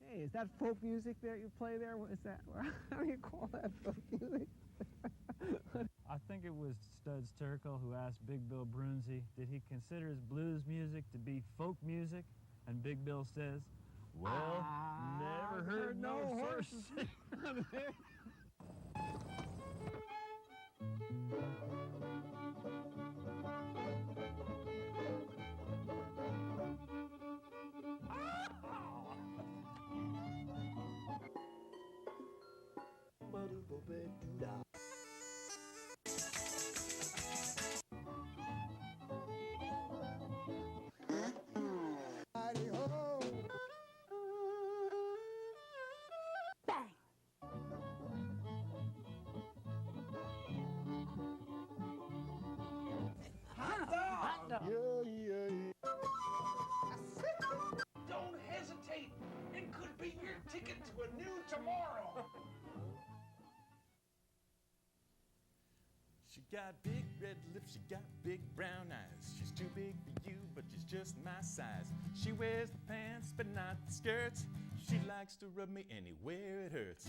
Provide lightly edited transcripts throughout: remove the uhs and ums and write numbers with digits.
Hey, is that folk music that you play there? What is that? How do you call that folk music? I think it was Studs Terkel who asked Big Bill Brunzi, did he consider his blues music to be folk music? And Big Bill says, well, never heard no horses. Don't hesitate. It could be your ticket to a new tomorrow. She got big red lips, she got big brown eyes. She's too big for you, but she's just my size. She wears the pants, but not the skirts. She likes to rub me anywhere it hurts.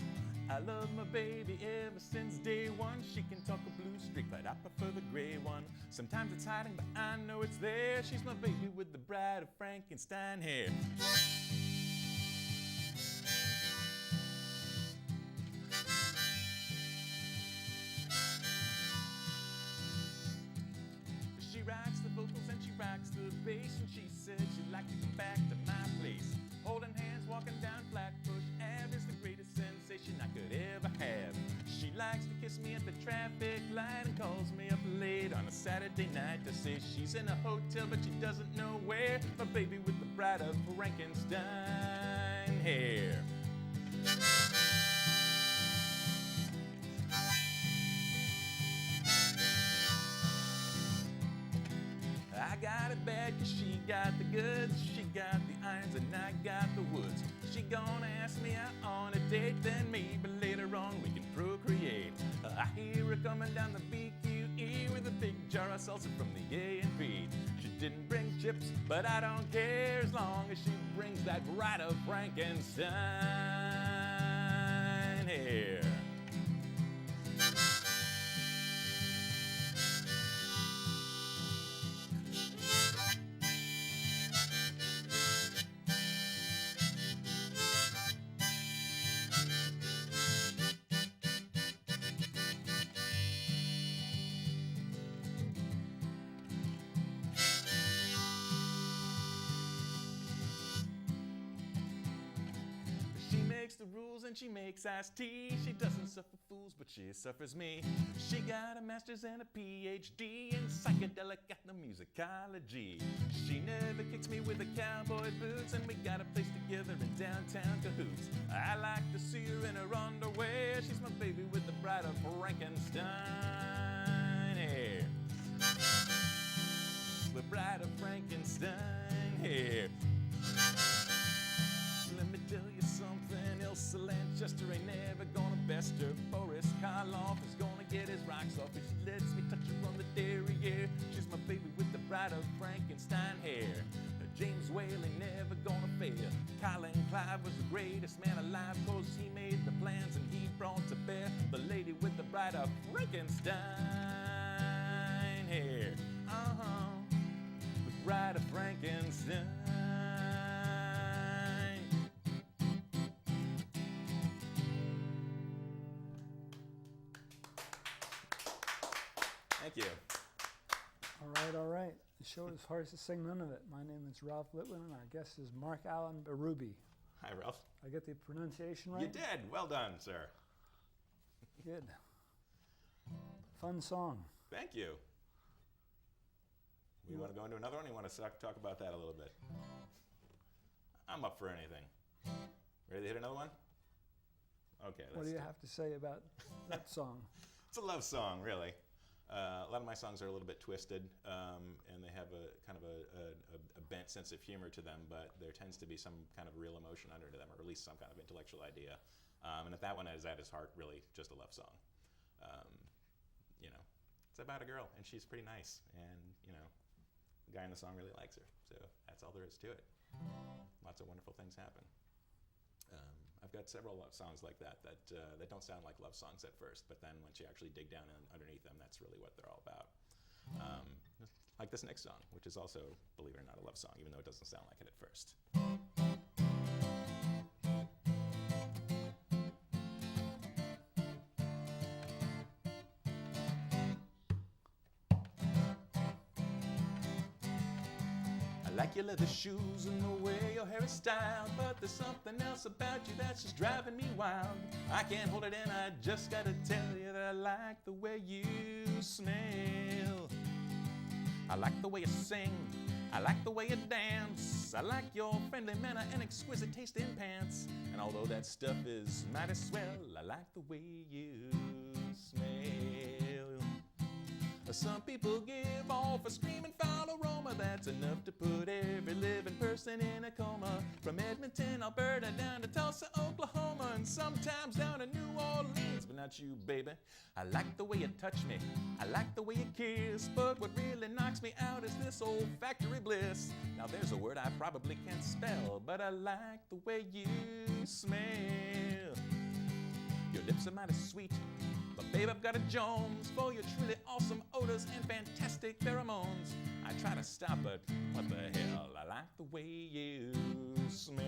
I love my baby ever since day one. She can talk a blue streak, but I prefer the gray one. Sometimes it's hiding, but I know it's there. She's my baby with the bride of Frankenstein hair. She rocks the vocals and she rocks the bass, and she said she'd like to come back to my place. Holding hands, walking down Flatbush Ave is the greatest sensation I could ever have. She likes to kiss me at the traffic light and calls me up late on a Saturday night to say she's in a hotel but she doesn't know where. My baby with the bride of Frankenstein hair. I got it bad cause she got the goods. She got the irons and I got the woods. She gonna ask me out on a date, then maybe later on we can procreate. I hear her coming down the BQE with a big jar of salsa from the A&P. She didn't bring chips, but I don't care as long as she brings that bride of Frankenstein hair. The rules and she makes iced tea. She doesn't suffer fools, but she suffers me. She got a master's and a PhD in psychedelic ethnomusicology. She never kicks me with the cowboy boots, and we got a place together in downtown Cahoots. I like to see her in her underwear. She's my baby with the bride of Frankenstein hair. The bride of Frankenstein hair. Let me tell you something, Elsa Lanchester ain't never gonna best her. Boris Karloff is gonna get his rocks off if she lets me touch her on the derriere. She's my baby with the bride of Frankenstein hair. James Whalen never gonna fail. Colin Clive was the greatest man alive, cause he made the plans and he brought to bear the lady with the bride of Frankenstein hair. The bride of Frankenstein. Thank you. All right. The show is Horses Sing None of It. My name is Ralph Litwin, and our guest is Mark Allen Berube. Hi, Ralph. I get the pronunciation right? You did. Well done, sir. Good. Fun song. Thank you. We want to go into another one? Or you want to talk about that a little bit? I'm up for anything. Ready to hit another one? Okay. What do you have to say about that song? It's a love song, really. A lot of my songs are a little bit twisted, and they have a kind of a bent sense of humor to them, but there tends to be some kind of real emotion under them, or at least some kind of intellectual idea. And if that one is at its heart, really just a love song. It's about a girl, and she's pretty nice, and the guy in the song really likes her. So that's all there is to it. Lots of wonderful things happen. I've got several love songs like that that don't sound like love songs at first, but then once you actually dig down underneath them, that's really what they're all about. Like this next song, which is also, believe it or not, a love song, even though it doesn't sound like it at first. I like your leather shoes and the way your hair is styled, but there's something else about you that's just driving me wild. I can't hold it in, I just gotta tell you that I like the way you smell. I like the way you sing, I like the way you dance, I like your friendly manner and exquisite taste in pants. And although that stuff is mighty swell, I like the way you smell. Some people give off a screaming foul aroma that's enough to put every living person in a coma. From Edmonton, Alberta, down to Tulsa, Oklahoma, and sometimes down to New Orleans, but not you, baby. I like the way you touch me, I like the way you kiss, but what really knocks me out is this olfactory bliss. Now there's a word I probably can't spell, but I like the way you smell. Your lips are mighty sweet, but babe, I've got a Jones for your truly awesome odors and fantastic pheromones. I try to stop, but what the hell? I like the way you smell.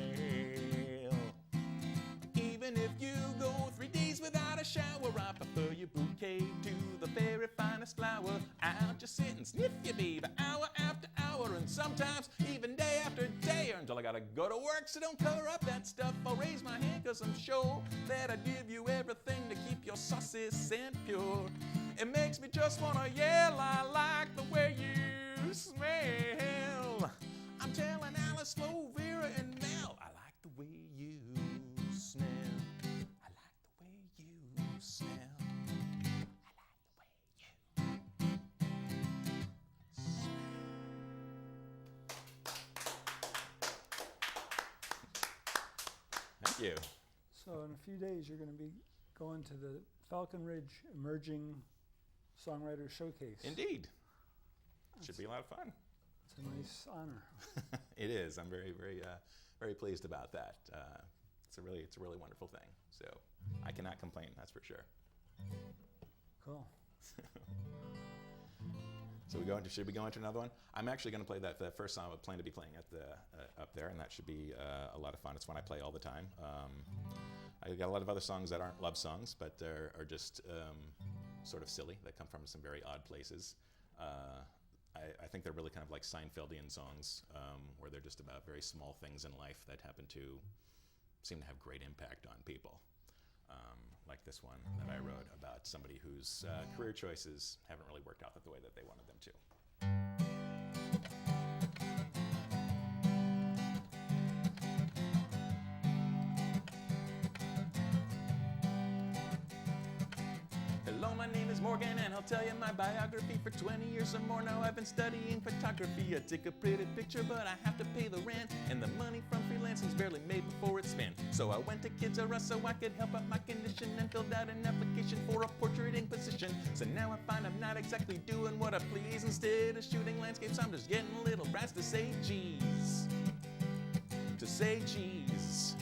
Even if you go 3 days without a shower, I prefer your bouquet to the very finest flower. I'll just sit and sniff you, babe, hour after hour, and sometimes even day after day, until I gotta go to work, so don't cover up that stuff. I'll raise my hand, cause I'm sure that I'd give you everything to keep your saucy scent pure. It makes me just wanna yell, I like the way you smell. I'm telling Alice, Flo, Vera, and Mel, I like the way you smell. I like the way you smell. I like the way you smell. Thank you. So in a few days, you're going to be going to the Falcon Ridge Emerging Songwriter Showcase. Indeed. Should be a lot of fun. It's a nice honor. It is. I'm very, very pleased about that. It's a really wonderful thing. So I cannot complain. That's for sure. Cool. So should we go into another one? I'm actually going to play the first song I plan to be playing at the up there, and that should be a lot of fun. It's one I play all the time. I've got a lot of other songs that aren't love songs, but are just sort of silly, that come from some very odd places. I think they're really kind of like Seinfeldian songs, where they're just about very small things in life that happen to seem to have great impact on people. Like this one that I wrote about somebody whose career choices haven't really worked out the way that they wanted them to. Hello, my name is Morgan, and I'll tell you my biography. For 20 years or more now, I've been studying photography. I take a pretty picture, but I have to pay the rent, and the money from freelancing's barely made before it's spent. So I went to Kids R Us so I could help out my condition, and filled out an application for a portraiting position. So now I find I'm not exactly doing what I please. Instead of shooting landscapes, I'm just getting little brats to say cheese. To say cheese.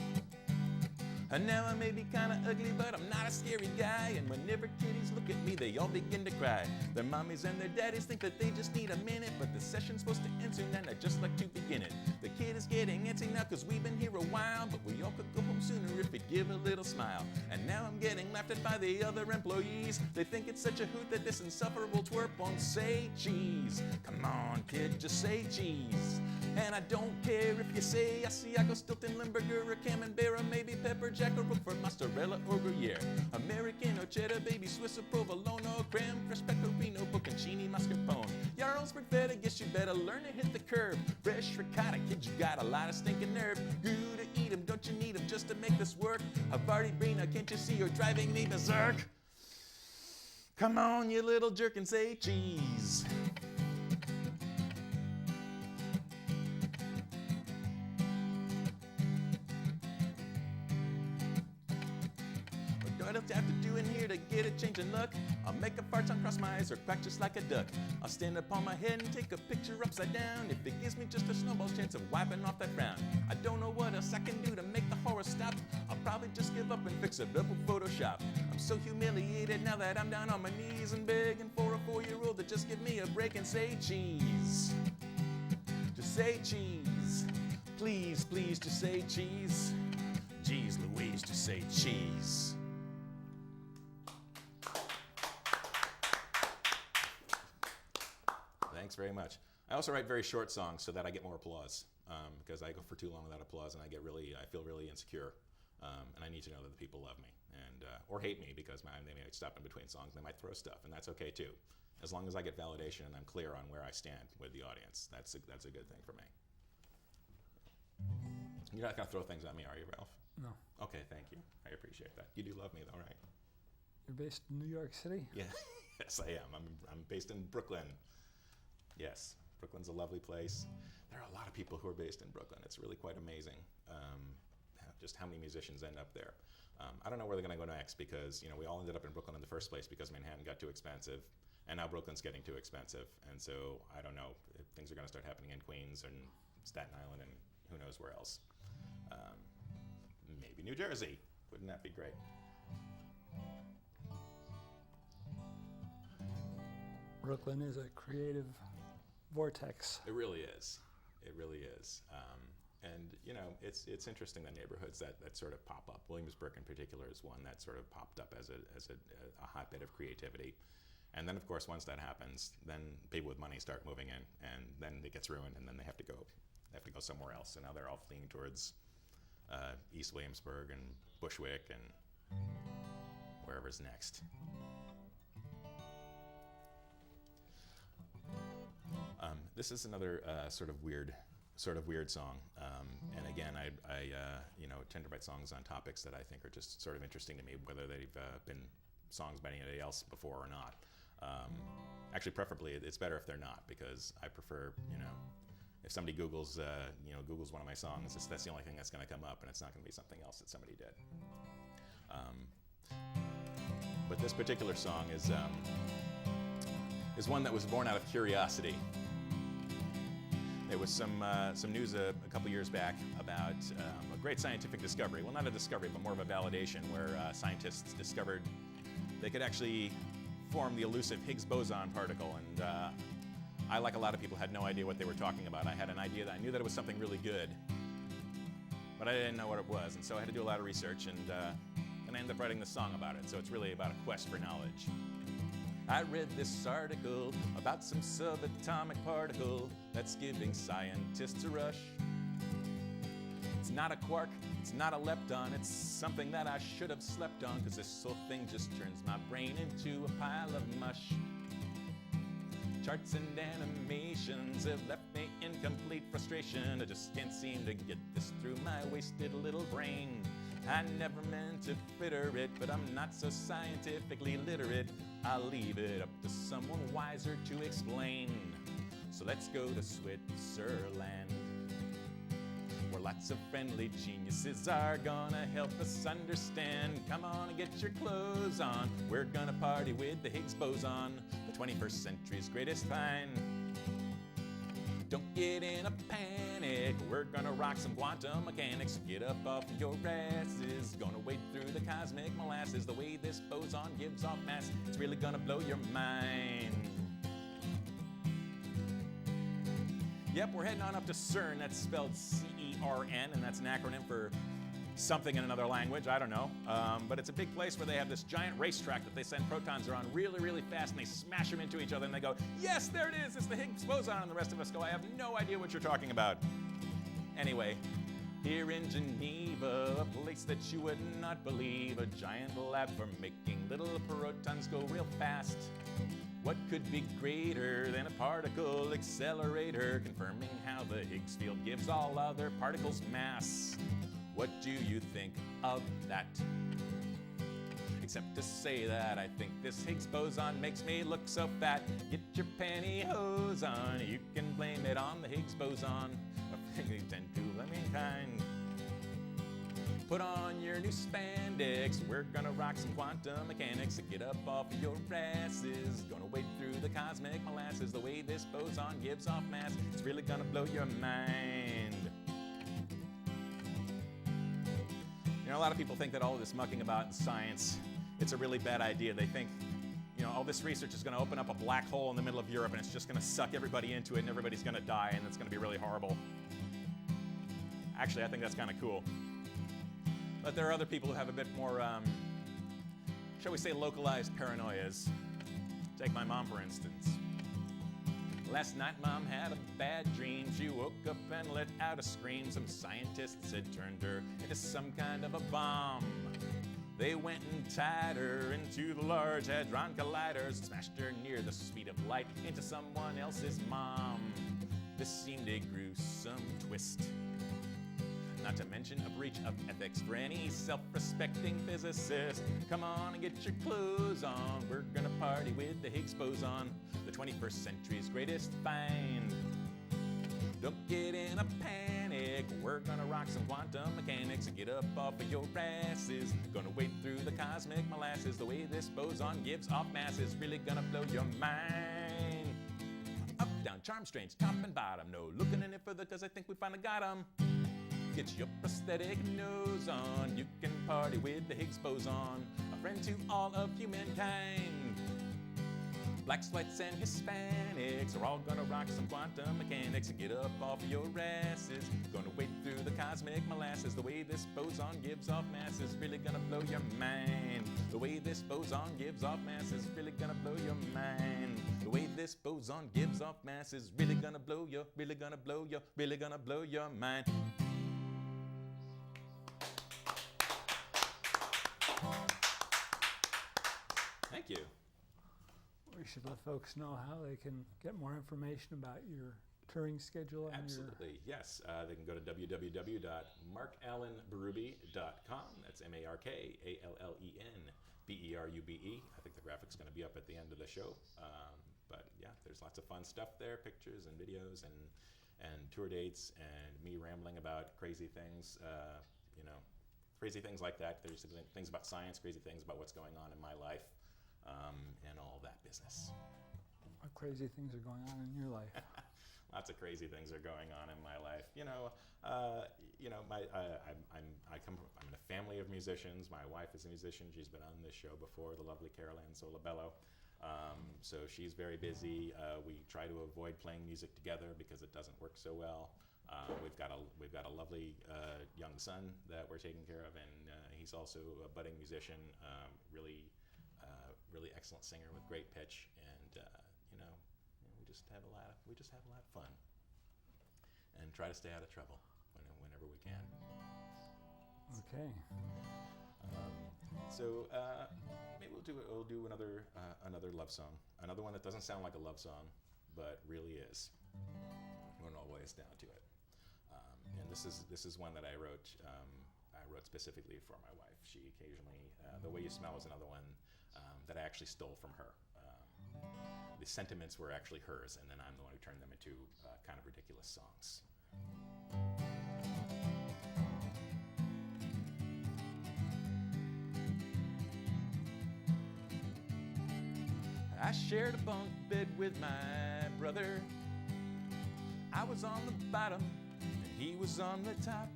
And now I may be kinda ugly, but I'm not a scary guy. And whenever kiddies look at me, they all begin to cry. Their mommies and their daddies think that they just need a minute, but the session's supposed to end soon and I'd just like to begin it. The kid is getting antsy now cause we've been here a while, but we all could go home sooner if we'd give a little smile. And now I'm getting laughed at by the other employees. They think it's such a hoot that this insufferable twerp won't say cheese. Come on kid, just say cheese. And I don't care if you say Asiago, Stilton, Limburger, or Camembert, or maybe pepper jack, or Roquefort, mozzarella, or Gruyere. American or cheddar, baby Swiss or provolone, or creme, fresh pecorino, bocconcini, mascarpone. Jarlsberg feta, guess you better learn to hit the curb. Fresh ricotta, kid, you got a lot of stinking nerve. Good to eat 'em, don't you need 'em just to make this work? Havarti, can't you see you're driving me berserk? Come on, you little jerk, and say cheese. What else I have to do in here to get a change in luck? I'll make a fart tongue, cross my eyes, or quack just like a duck. I'll stand up on my head and take a picture upside down if it gives me just a snowball's chance of wiping off that frown. I don't know what else I can do to make the horror stop. I'll probably probably just give up and fix it up with Photoshop. I'm so humiliated now that I'm down on my knees and begging for a 4-year-old to just give me a break and say cheese. Just say cheese. Please, please, just say cheese. Geez Louise, just say cheese. Thanks very much. I also write very short songs so that I get more applause, because I go for too long without applause and I feel really insecure, and I need to know that the people love me and or hate me because they might stop in between songs. They might throw stuff, and that's okay too, as long as I get validation and I'm clear on where I stand with the audience. That's a good thing for me. You're not gonna throw things at me, are you, Ralph? No. Okay, thank you. I appreciate that. You do love me, though, right? You're based in New York City? Yeah. Yes, I am. I'm based in Brooklyn. Yes, Brooklyn's a lovely place. There are a lot of people who are based in Brooklyn. It's really quite amazing, just how many musicians end up there. I don't know where they're going to go next because we all ended up in Brooklyn in the first place because Manhattan got too expensive, and now Brooklyn's getting too expensive. And so I don't know if things are going to start happening in Queens and Staten Island and who knows where else. Maybe New Jersey. Wouldn't that be great? Brooklyn is a creative vortex. It really is. It really is. And it's interesting, the neighborhoods that sort of pop up. Williamsburg in particular is one that sort of popped up as a hotbed of creativity. And then of course once that happens, then people with money start moving in, and then it gets ruined, and then they have to go somewhere else. So now they're all fleeing towards East Williamsburg and Bushwick and wherever's next. This is another sort of weird song, and again, I tend to write songs on topics that I think are just sort of interesting to me, whether they've been songs by anybody else before or not. Actually, preferably, it's better if they're not, because I prefer, if somebody Googles one of my songs, that's the only thing that's going to come up, and it's not going to be something else that somebody did. But this particular song is one that was born out of curiosity. There was some news a couple years back about a great scientific discovery. Well, not a discovery, but more of a validation, where scientists discovered they could actually form the elusive Higgs boson particle. And I, like a lot of people, had no idea what they were talking about. I had an idea that I knew that it was something really good, but I didn't know what it was. And so I had to do a lot of research, and I ended up writing this song about it. So it's really about a quest for knowledge. I read this article about some subatomic particle that's giving scientists a rush. It's not a quark, it's not a lepton, it's something that I should have slept on, 'cause this whole thing just turns my brain into a pile of mush. Charts and animations have left me in complete frustration. I just can't seem to get this through my wasted little brain. I never meant to fritter it, but I'm not so scientifically literate. I'll leave it up to someone wiser to explain. So let's go to Switzerland, where lots of friendly geniuses are gonna help us understand. Come on and get your clothes on. We're gonna party with the Higgs boson, the 21st century's greatest find. Don't get in a panic, we're gonna rock some quantum mechanics. Get up off your asses, gonna wade through the cosmic molasses. The way this boson gives off mass, it's really gonna blow your mind. Yep, we're heading on up to CERN, that's spelled C-E-R-N, and that's an acronym for something in another language, I don't know. But it's a big place where they have this giant racetrack that they send protons around really, really fast, and they smash them into each other, and they go, yes, there it is, it's the Higgs boson, and the rest of us go, I have no idea what you're talking about. Anyway, here in Geneva, a place that you would not believe, a giant lab for making little protons go real fast. What could be greater than a particle accelerator, confirming how the Higgs field gives all other particles mass? What do you think of that? Except to say that I think this Higgs boson makes me look so fat. Get your pantyhose on, you can blame it on the Higgs boson. They tend to mankind. Put on your new spandex, we're gonna rock some quantum mechanics. Get up off your asses, gonna wade through the cosmic molasses. The way this boson gives off mass, it's really gonna blow your mind. A lot of people think that all of this mucking about in science, it's a really bad idea. They think, you know, all this research is going to open up a black hole in the middle of Europe and it's just going to suck everybody into it and everybody's going to die and it's going to be really horrible. Actually, I think that's kind of cool. But there are other people who have a bit more, shall we say, localized paranoias. Take my mom, for instance. Last night, Mom had a bad dream. She woke up and let out a scream. Some scientists had turned her into some kind of a bomb. They went and tied her into the Large Hadron Colliders, smashed her near the speed of light into someone else's mom. This seemed a gruesome twist. Not to mention a breach of ethics for any self-respecting physicist. Come on and get your clothes on. We're gonna party with the Higgs boson, the 21st century's greatest find. Don't get in a panic. We're gonna rock some quantum mechanics and get up off of your asses. Gonna wade through the cosmic molasses. The way this boson gives off mass is really gonna blow your mind. Up, down, charm, strange, top and bottom. No looking any further cause I think we finally got 'em. Get your prosthetic nose on. You can party with the Higgs boson, a friend to all of humankind. Blacks, whites, and Hispanics are all gonna rock some quantum mechanics and get up off your asses. Gonna wade through the cosmic molasses. The way this boson gives off mass is really gonna blow your mind. The way this boson gives off mass is really gonna blow your mind. The way this boson gives off mass is really gonna blow your, really gonna blow your, really gonna blow your mind. Thank you. We should let folks know how they can get more information about your touring schedule. And Absolutely, yes. They can go to www.markallenberube.com. That's MarkallenBerube. I think the graphic's going to be up at the end of the show. But yeah, there's lots of fun stuff there, pictures and videos and tour dates and me rambling about crazy things, you know, crazy things like that. There's things about science, crazy things about what's going on in my life. And all that business. what crazy things are going on in your life? Lots of crazy things are going on in my life. I'm in a family of musicians. My wife is a musician. She's been on this show before, the lovely Carol Ann Solabello. So she's very busy. We try to avoid playing music together because it doesn't work so well. We've got a lovely young son that we're taking care of, and he's also a budding musician, really excellent singer with great pitch, and we just have a lot of fun, and try to stay out of trouble whenever we can. Okay. So maybe we'll do another love song, another one that doesn't sound like a love song, but really is. When it all boils down to it. And this is one that I wrote specifically for my wife. She occasionally, The Way You Smell is another one that I actually stole from her. The sentiments were actually hers, and then I'm the one who turned them into kind of ridiculous songs. I shared a bunk bed with my brother. I was on the bottom and he was on the top.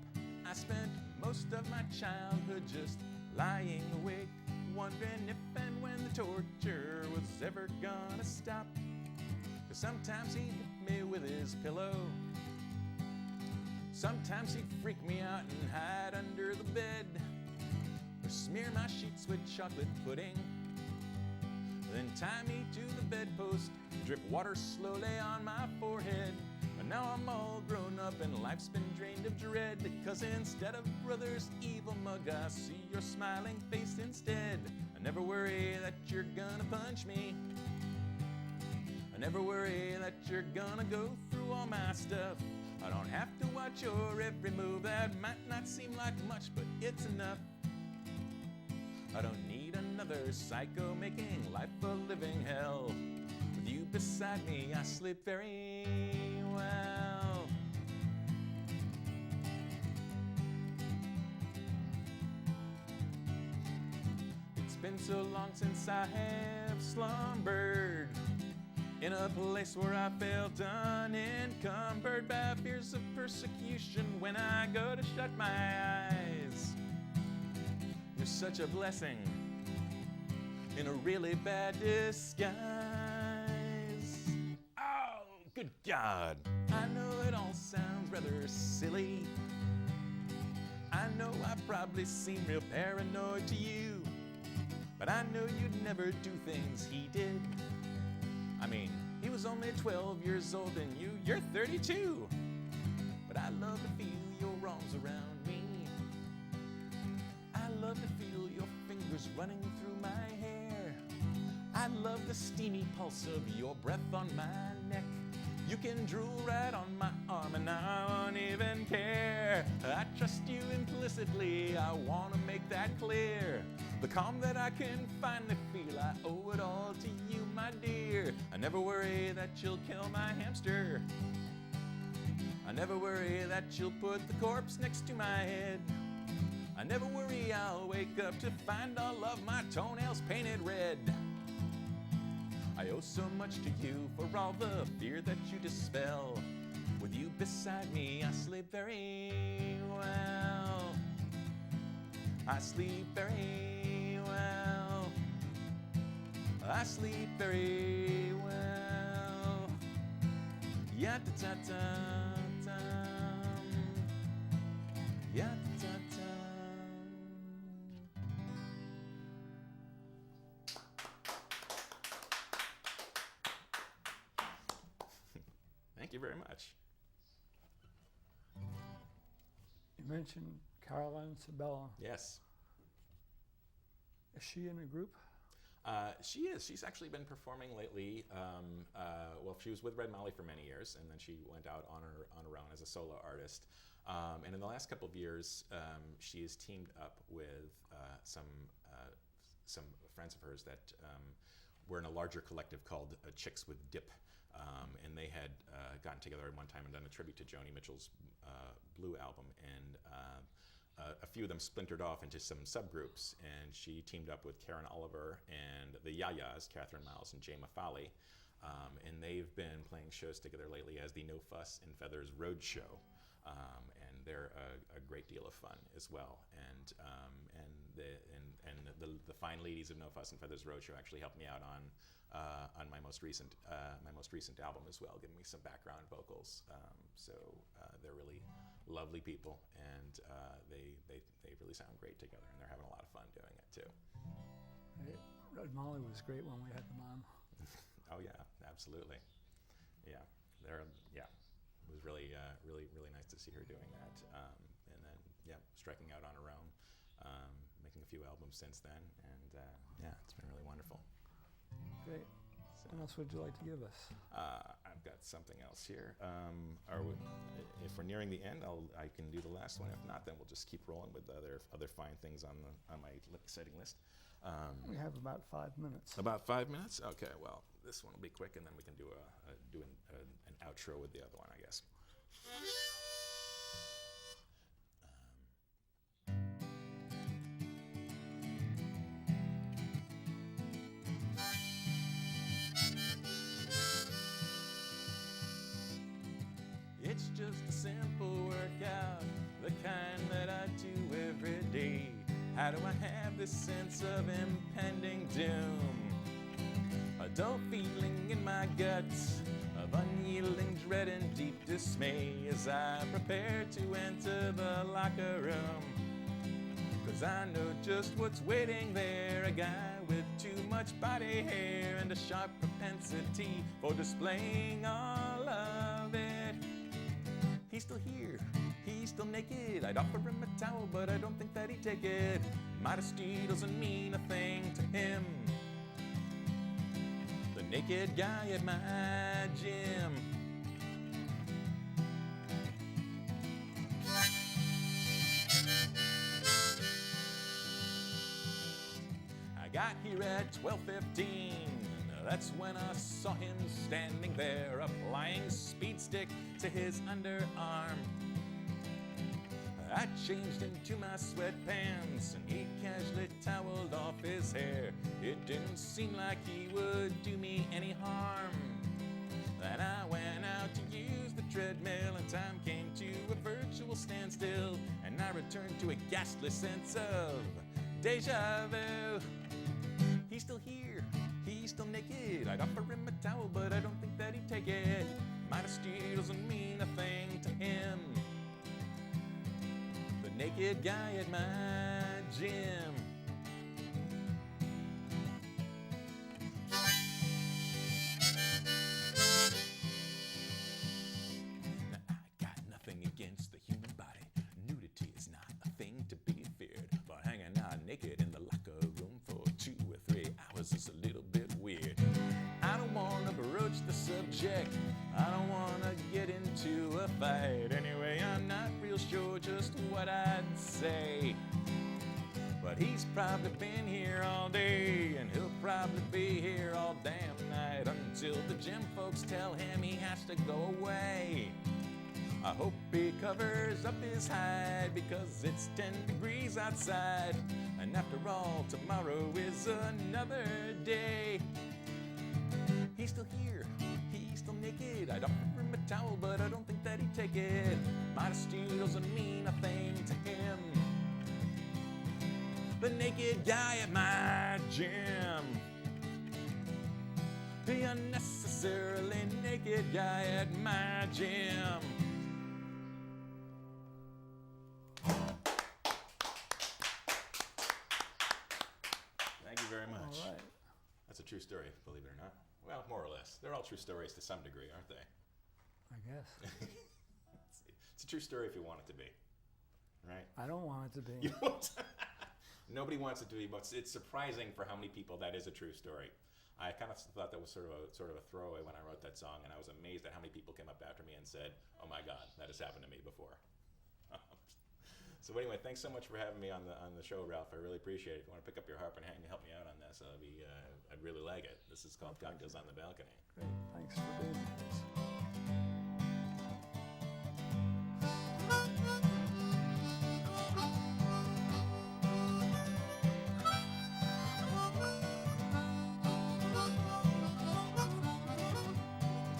I spent most of my childhood just lying awake, wondering if and when the torture was ever gonna stop. 'Cause sometimes he'd hit me with his pillow. Sometimes he'd freak me out and hide under the bed, or smear my sheets with chocolate pudding. Then tie me to the bedpost, drip water slowly on my forehead. But now I'm all grown up and life's been drained of dread, because instead of brother's evil mug, I see your smiling face instead. I never worry that you're gonna punch me. I never worry that you're gonna go through all my stuff. I don't have to watch your every move. That might not seem like much, but it's enough. I don't need another psycho making life a living hell. With you beside me, I sleep very well. It's been so long since I have slumbered in a place where I felt unencumbered by fears of persecution when I go to shut my eyes. are such a blessing in a really bad disguise. Oh, good God. I know it all sounds rather silly. I know I probably seem real paranoid to you, but I know you'd never do things he did. I mean, he was only 12 years old and you're 32. But I love to feel your arms around me. I love to feel your fingers running through my hair. I love the steamy pulse of your breath on my neck. You can drool right on my arm and I won't even care. I trust you implicitly, I want to make that clear. The calm that I can finally feel, I owe it all to you, my dear. I never worry that you'll kill my hamster. I never worry that you'll put the corpse next to my head. I never worry I'll wake up to find all of my toenails painted red. I owe so much to you for all the fear that you dispel. With you beside me, I sleep very well. I sleep very well. I sleep very well. Ya-ta-ta-ta-ta. Ya-ta-ta-ta. Thank you very much. You mentioned Caroline Sabella. Yes. Is she in a group? She is. She's actually been performing lately. Well, she was with Red Molly for many years, and then she went out on her own as a solo artist. And in the last couple of years, she has teamed up with some friends of hers that were in a larger collective called Chicks with Dip. And they had gotten together at one time and done a tribute to Joni Mitchell's Blue album. And a few of them splintered off into some subgroups, and she teamed up with Karen Oliver and the Yayas, Catherine Miles and Jay Mafali. And they've been playing shows together lately as the No Fuss and Feathers Road Show. And they're a great deal of fun as well. And the fine ladies of No Fuss and Feathers Road Show actually helped me out on my most recent album as well, giving me some background vocals. So they're really lovely people, and they really sound great together, and they're having a lot of fun doing it too. Right. Red Molly was great when we had them on. Oh yeah, absolutely. Yeah, it was really nice to see her doing that, and then striking out on her own, making a few albums since then, and it's been really wonderful. Great. What else would you like to give us? I've got something else here. If we're nearing the end, I can do the last one. If not, then we'll just keep rolling with other fine things on my exciting list. We have about 5 minutes. About 5 minutes? Okay. Well, this one will be quick, and then we can do an outro with the other one, I guess. It's just a simple workout, the kind that I do every day. How do I have this sense of impending doom? A dull feeling in my guts of unyielding dread and deep dismay as I prepare to enter the locker room. 'Cause I know just what's waiting there, a guy with too much body hair and a sharp propensity for displaying all of it. He's still here, he's still naked. I'd offer him a towel, but I don't think that he'd take it. Modesty doesn't mean a thing to him. The naked guy at my gym. I got here at 12:15. That's when I saw him standing there, applying speed stick to his underarm. I changed into my sweatpants and he casually toweled off his hair. It didn't seem like he would do me any harm. Then I went out to use the treadmill and time came to a virtual standstill, and I returned to a ghastly sense of Deja vu. He's still here, he's still naked. I'd offer him a towel, but I don't think that he'd take it. Modesty doesn't mean a thing to him. The naked guy at my gym. Now, I got nothing against the human body. Nudity is not a thing to be feared. But hanging out naked in the locker room for 2 or 3 hours is a little bit weird. I don't want to broach the subject. I don't want to get into a fight. Anyway, I'm not real sure just what I'd say. But he's probably been here all day, and he'll probably be here all damn night until the gym folks tell him he has to go away. I hope he covers up his hide because it's 10 degrees outside. And after all, tomorrow is another day. He's still here, he's still naked. I'd offer him a towel, but I don't think that he'd take it. Modesty doesn't mean a thing to him. The naked guy at my gym. The unnecessarily naked guy at my gym. Thank you very much. All right. That's a true story, believe it or not. Well, more or less. They're all true stories to some degree, aren't they? I guess. It's a true story if you want it to be, right? I don't want it to be. You don't? Nobody wants it to be, but it's surprising for how many people that is a true story. I kind of thought that was sort of a throwaway when I wrote that song, and I was amazed at how many people came up after me and said, "Oh my God, that has happened to me before." So anyway, thanks so much for having me on the show, Ralph. I really appreciate it. If you want to pick up your harp and help me out on this, I'd really like it. This is called Cocktails on the Balcony. Great. Thanks for being with us.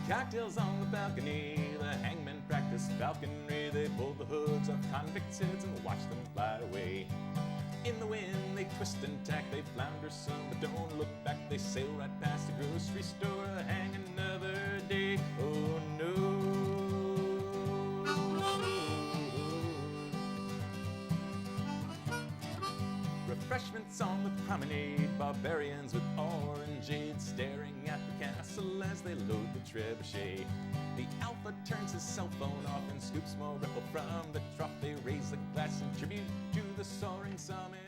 Cocktails on the balcony, the hangmen practice falconry. They pull the hoods off convicts' heads and watch them fly away. In the wind, they twist and tack, they flounder some, but don't look back. They sail right past the grocery store, hang another day. Oh no. Refreshments on the promenade, barbarians with orangeade staring at the castle as they load the trebuchet. The alpha turns his cell phone off and scoops more ripple from the trough. They raise a glass in tribute to the soaring summit.